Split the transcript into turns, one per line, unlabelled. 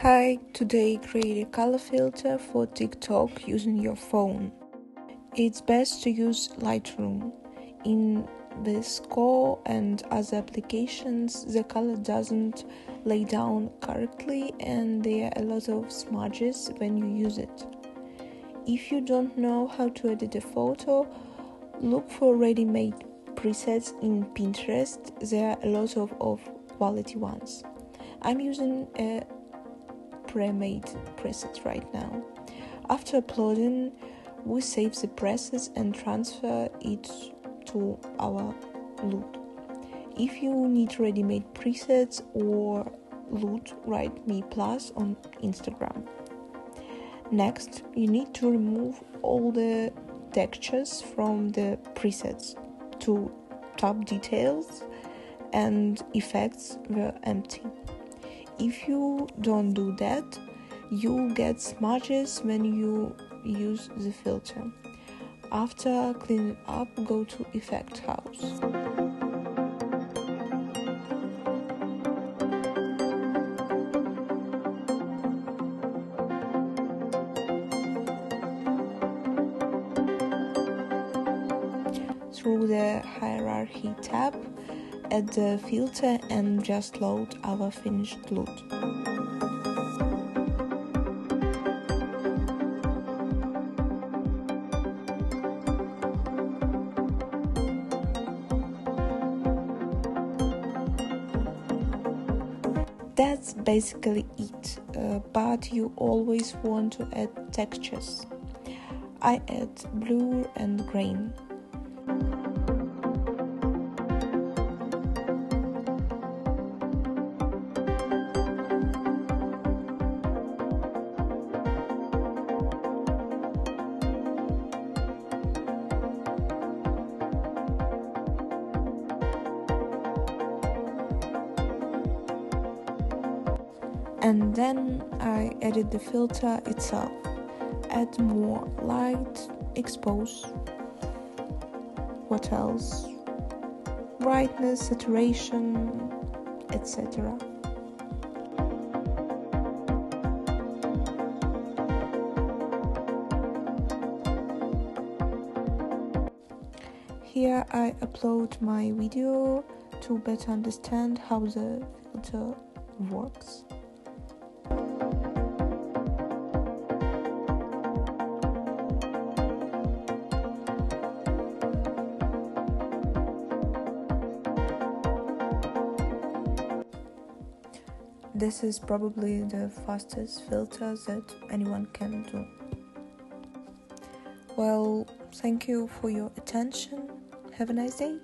Hi, today create a color filter for TikTok using your phone. It's best to use Lightroom. In the Score and other applications, the color doesn't lay down correctly and there are a lot of smudges when you use it. If you don't know how to edit a photo, look for ready-made presets in Pinterest. There are a lot of quality ones. I'm using a pre-made presets right now. After uploading, we save the presets and transfer it to our loot. If you need ready-made presets or loot, write me plus on Instagram. Next, you need to remove all the textures from the presets to top details and effects were empty. If you don't do that, you get smudges when you use the filter. After cleaning up, go to Effect House. Through the Hierarchy tab, add the filter and just load our finished loot. That's basically it, but you always want to add textures. I add blur and grain. And then I edit the filter itself, add more light, expose, what else, brightness, saturation, etc. Here I upload my video to better understand how the filter works. This is probably the fastest filter that anyone can do. Well, thank you for your attention. Have a nice day.